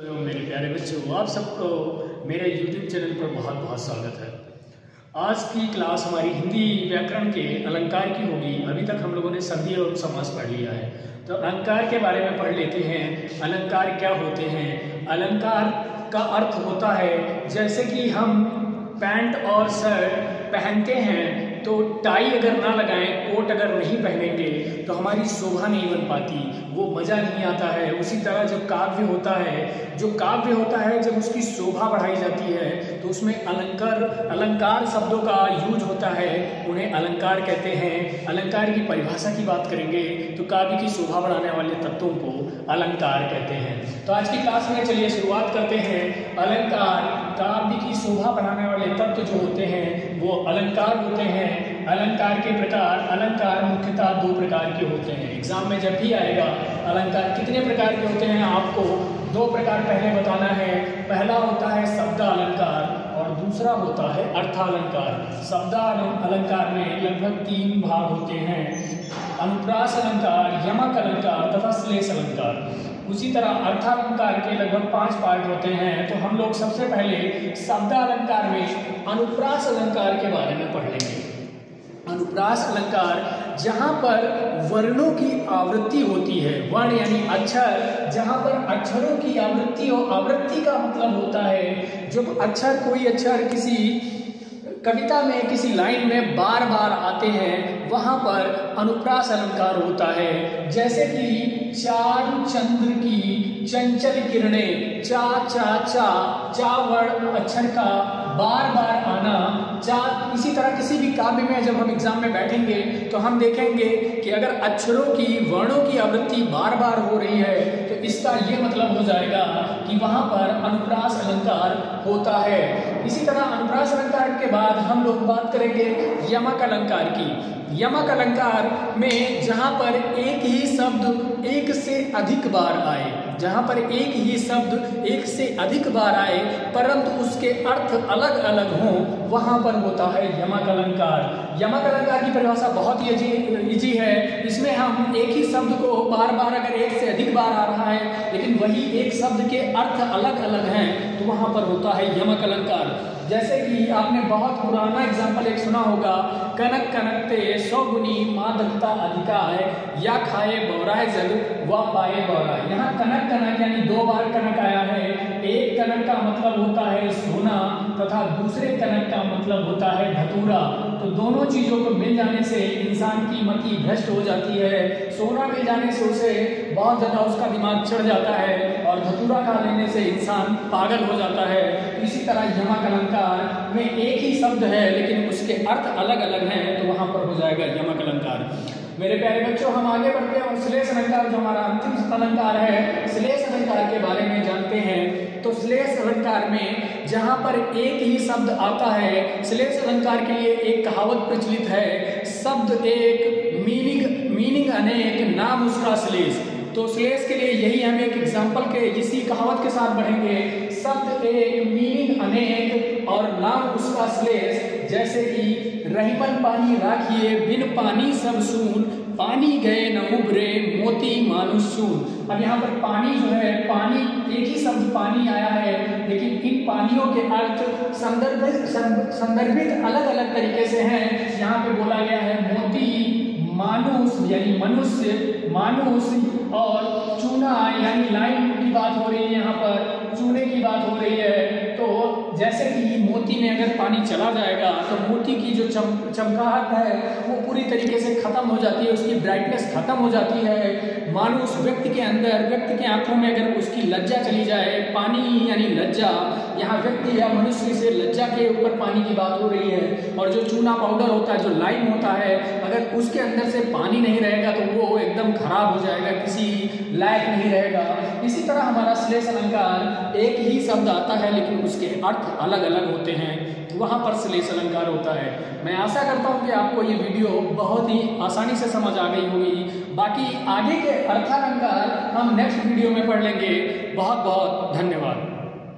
तो मेरे प्यारे बच्चों, आप सबको मेरे YouTube चैनल पर बहुत बहुत स्वागत है। आज की क्लास हमारी हिंदी व्याकरण के अलंकार की होगी। अभी तक हम लोगों ने संधि और समास पढ़ लिया है, तो अलंकार के बारे में पढ़ लेते हैं। अलंकार क्या होते हैं? अलंकार का अर्थ होता है जैसे कि हम पैंट और शर्ट पहनते हैं तो टाई अगर ना लगाएं, कोट अगर नहीं पहनेंगे तो हमारी शोभा नहीं बन पाती, वो मज़ा नहीं आता है। उसी तरह जब काव्य होता है, जब उसकी शोभा बढ़ाई जाती है तो उसमें अलंकार शब्दों का यूज होता है, उन्हें अलंकार कहते हैं। अलंकार की परिभाषा की बात करेंगे तो काव्य की शोभा बढ़ाने वाले तत्वों को अलंकार कहते हैं। तो आज की क्लास में चलिए शुरुआत करते हैं। अलंकार, काव्य की शोभा बढ़ाने वाले तत्व जो होते हैं वो अलंकार होते हैं। अलंकार के प्रकार, अलंकार मुख्यतः दो प्रकार के होते हैं। एग्जाम में जब भी आएगा अलंकार कितने प्रकार के होते हैं आपको दो प्रकार पहले बताना है। पहला होता है शब्द अलंकार और दूसरा होता है अर्थालंकार। शब्द अलंकार में लगभग 3 भाग होते हैं: अनुप्रास अलंकार, यमक अलंकार तथा श्लेष अलंकार। उसी तरह अर्थालंकार के लगभग 5 पार्ट होते हैं। तो हम लोग सबसे पहले शब्द अलंकार में अनुप्रास अलंकार के बारे में पढ़ लेंगे। अनुप्रास अलंकार जहाँ पर वर्णों की आवृत्ति होती है, वर्ण यानी अक्षर, जहाँ पर अक्षरों की आवृत्ति हो। आवृत्ति का मतलब होता है जब अक्षर, कोई अक्षर किसी कविता में, किसी लाइन में बार बार आते हैं, वहाँ पर अनुप्रास अलंकार होता है। जैसे कि चारु चंद्र की चंचल किरणें, चा चा चा, चा वर्ण अक्षर का बार बार आना, चा। इसी तरह किसी भी काव्य में जब हम एग्जाम में बैठेंगे तो हम देखेंगे कि अगर अक्षरों की, वर्णों की आवृत्ति बार बार हो रही है तो इसका ये मतलब हो जाएगा कि वहाँ पर अनुप्रास अलंकार होता है। इसी तरह अनुप्रास अलंकार के बाद हम लोग बात करेंगे यमक अलंकार की। यमक अलंकार में जहाँ पर एक ही शब्द एक से अधिक बार आए, जहाँ पर एक ही शब्द एक से अधिक बार आए परंतु उसके अर्थ अलग अलग हों, वहाँ पर होता है यमक अलंकार। यमक अलंकार की परिभाषा बहुत ही इजी है। इसमें हम एक ही शब्द को बार बार, अगर एक से अधिक बार आ रहा है लेकिन वही एक शब्द के अर्थ अलग अलग हैं, तो वहाँ पर होता है यमक अलंकार। जैसे कि आपने बहुत पुराना एग्जाम्पल एक सुना होगा, कनक कनकते 100 गुनी माँ दत्ता अधिका है, या खाए बौराए जग व पाए बौरा। यहाँ कनक कनक यानी 2 बार कनक आया है। एक कनक का मतलब होता है सोना तथा दूसरे कनक का मतलब होता है धतूरा। तो दोनों चीजों को मिल जाने से इंसान की मति भ्रष्ट हो जाती है। सोना मिल जाने से उसे बहुत ज्यादा उसका दिमाग चढ़ जाता है और धतूरा खा लेने से इंसान पागल हो जाता है। इसी तरह यमक अलंकार में एक ही शब्द है लेकिन उसके अर्थ अलग अलग हैं, तो वहां पर हो जाएगा यमक अलंकार। मेरे प्यारे बच्चों, हम आगे बढ़ते हैं और श्लेष अलंकार जो हमारा अंतिम अलंकार है, श्लेष अलंकार के बारे में जानते हैं। तो श्लेष अलंकार में जहां पर एक ही शब्द आता है, श्लेष अलंकार के लिए एक कहावत प्रचलित है, शब्द एक मीनिंग अनेक, नाम उसका श्लेष। तो श्लेष के लिए यही हम एक एग्जाम्पल के इसी कहावत के साथ बढ़ेंगे। शब्द एक, मीनिंग अनेक और नाम उसका श्लेष। जैसे कि रहीमन पानी राखिए, बिन पानी सब सून, पानी गए न उबरे, मोती मानुष सून। अब यहाँ पर पानी जो है, पानी, एक ही शब्द पानी आया है लेकिन इन पानियों के अर्थ संदर्भित अलग अलग तरीके से हैं। यहाँ पे बोला गया है मोती, मानुष यानी मनुष्य, मानुष, और चूना यानी लाइन की बात हो रही है, यहाँ पर चूने की बात हो रही है। तो जैसे कि मोती में अगर पानी चला जाएगा तो मोती की जो चमकाहट है वो पूरी तरीके से खत्म हो जाती है, उसकी ब्राइटनेस खत्म हो जाती है। मानुष, व्यक्ति के अंदर, व्यक्ति के आंखों में अगर उसकी लज्जा चली जाए, पानी यानी लज्जा, यहाँ व्यक्ति या मनुष्य से लज्जा के ऊपर पानी की बात हो रही है। और जो चूना पाउडर होता है, जो लाइम होता है, अगर उसके अंदर से पानी नहीं रहेगा तो वो एकदम खराब हो जाएगा, किसी लायक नहीं रहेगा। इसी तरह हमारा श्लेष अलंकार, एक ही शब्द आता है लेकिन उसके अर्थ अलग अलग होते हैं, वहाँ पर श्लेष अलंकार होता है। मैं आशा करता हूँ कि आपको ये वीडियो बहुत ही आसानी से समझ आ गई होगी। बाकी आगे के अर्थालंकार हम नेक्स्ट वीडियो में पढ़ लेंगे। बहुत बहुत धन्यवाद।